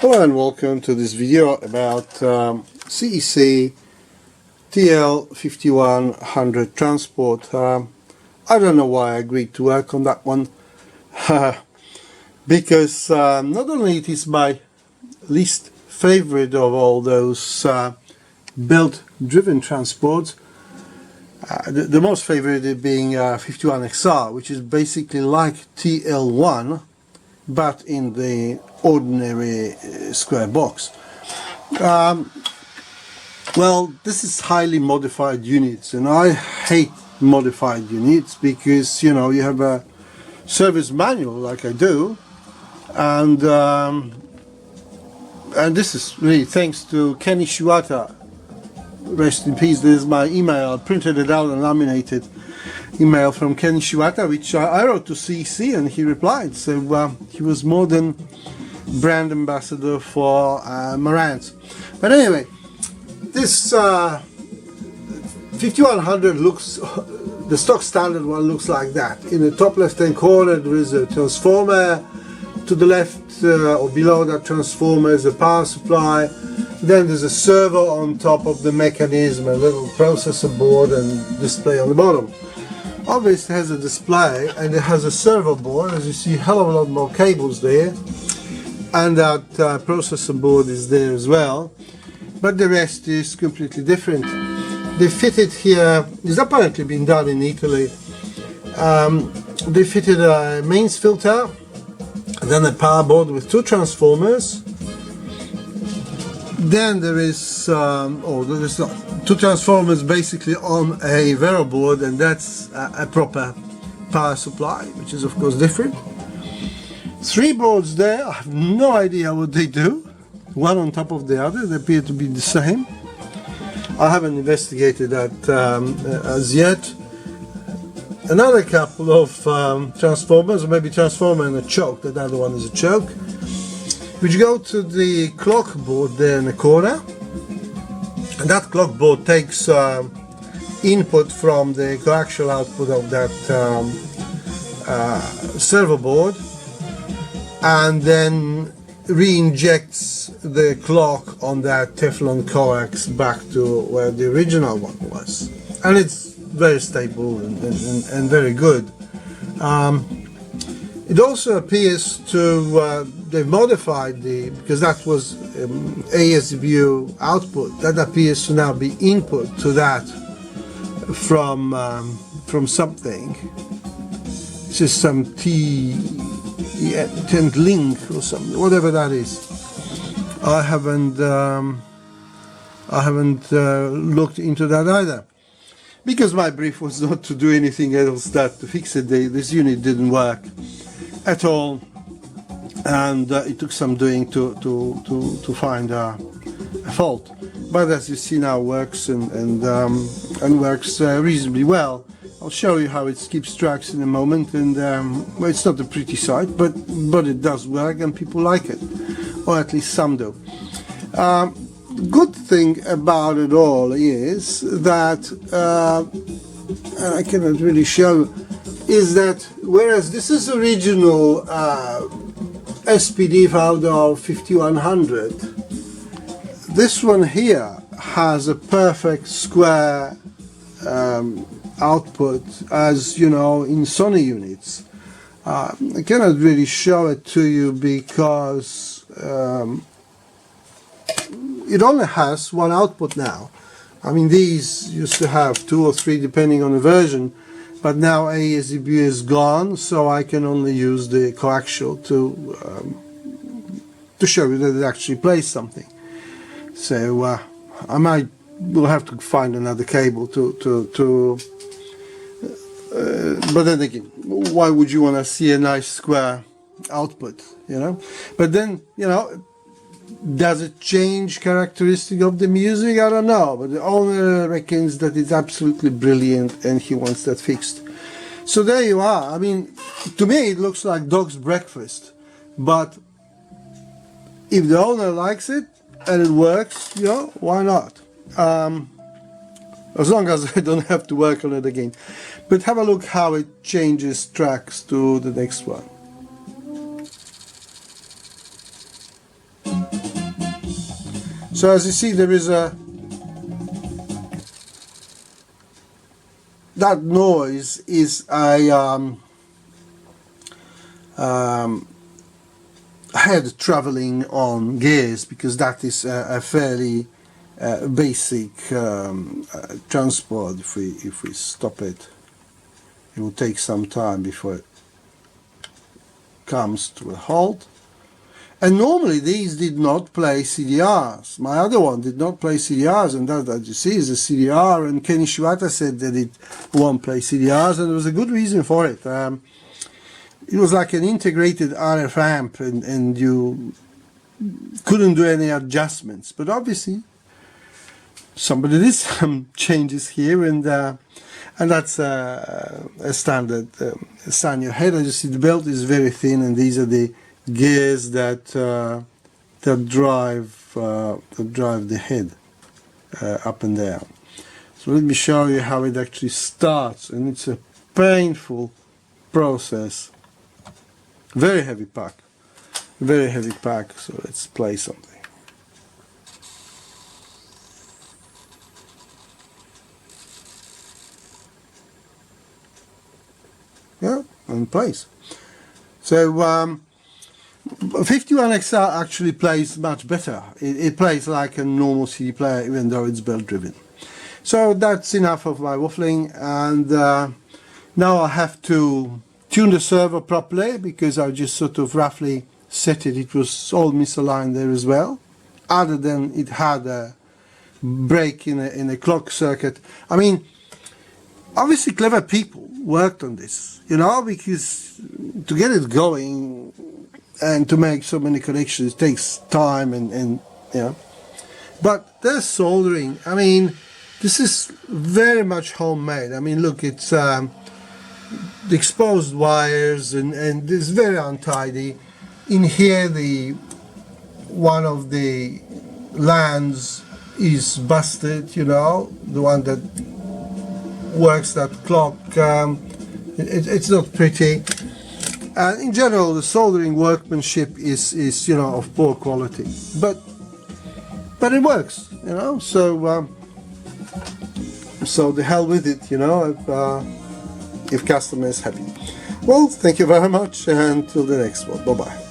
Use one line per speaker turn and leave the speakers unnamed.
Hello and welcome to this video about C.E.C. TL-5100 transport. I don't know why I agreed to work on that one because not only it is my least favorite of all those belt-driven transports, the most favorite being 51XR, which is basically like TL1 but in the ordinary square box. Well, this is highly modified units, and I hate modified units because, you know, you have a service manual like I do, and this is really thanks to Kenny Shiwata. Rest in peace. There's my email. I printed it out and laminated email from Kenny Shiwata, which I wrote to C.E.C, and he replied. So he was more than brand ambassador for Marantz. But anyway, this 5100 looks, the stock standard one looks like that. In the top left hand corner there is a transformer. To the left or below that transformer is a power supply. Then there's a servo on top of the mechanism, a little processor board and display on the bottom. Obviously it has a display and it has a servo board. As you see, a hell of a lot more cables there, and that processor board is there as well, but the rest is completely different. They fitted here, it's apparently been done in Italy, they fitted a mains filter, then a power board with two transformers. Then there is two transformers basically on a Vero board, and that's a proper power supply, which is of course different. Three boards there, I have no idea what they do, one on top of the other, they appear to be the same. I haven't investigated that as yet. Another couple of transformers, or maybe transformer and a choke, that other one is a choke, which go to the clock board there in the corner, and that clock board takes input from the coaxial output of that servo board, and then re-injects the clock on that Teflon coax back to where the original one was, and it's very stable and very good. It also appears to they've modified because that was ASBU output, that appears to now be input to that from something. It's just some T10 link or something, whatever that is. I haven't looked into that either, because my brief was not to do anything else that to fix it. This unit didn't work at all, and it took some doing to find a fault. But as you see now, works and works reasonably well. I'll show you how it skips tracks in a moment, and well, it's not a pretty sight, but it does work and people like it, or at least some do. Good thing about it all is that, and I cannot really show, is that whereas this is original SPD Valdo 5100, this one here has a perfect square output, as you know, in Sony units. I cannot really show it to you because it only has one output now. I mean, these used to have two or three depending on the version, but now ASBU is gone, so I can only use the coaxial to show you that it actually plays something. So I will have to find another cable but then again, why would you want to see a nice square output, you know? But then, you know, does it change characteristic of the music? I don't know, but the owner reckons that it's absolutely brilliant and he wants that fixed. So there you are. I mean, to me it looks like dog's breakfast, but if the owner likes it and it works, you know, why not? As long as I don't have to work on it again. But have a look how it changes tracks to the next one. So as you see, there is a that noise is a head traveling on gears, because that is a fairly basic transport. If we stop it, it will take some time before it comes to a halt. And normally these did not play CDRs. My other one did not play CDRs, and that you see is a CDR, and Kenny Shibata said that it won't play CDRs, and there was a good reason for it. It was like an integrated RF amp, and you couldn't do any adjustments. But obviously somebody did some changes here, and that's a standard Sanyo head. As you see, the belt is very thin, and these are the gears that drive the head up and down. So let me show you how it actually starts, and it's a painful process. Very heavy pack, very heavy pack. So let's play something. Yeah, and plays. So 51XR actually plays much better. It plays like a normal CD player, even though it's belt driven. So that's enough of my waffling, and now I have to tune the servo properly, because I just sort of roughly set it. It was all misaligned there as well, other than it had a break in a clock circuit. I mean, obviously clever people worked on this, you know, because to get it going and to make so many connections, it takes time, and you know. But there's soldering. I mean, this is very much homemade. I mean, look, it's the exposed wires, and it's very untidy. In here, one of the lands is busted, you know, the one that works that clock. It's not pretty. And in general, the soldering workmanship is you know, of poor quality, but it works, you know. So the hell with it, you know. If customer is happy. Well, thank you very much, and till the next one. Bye bye.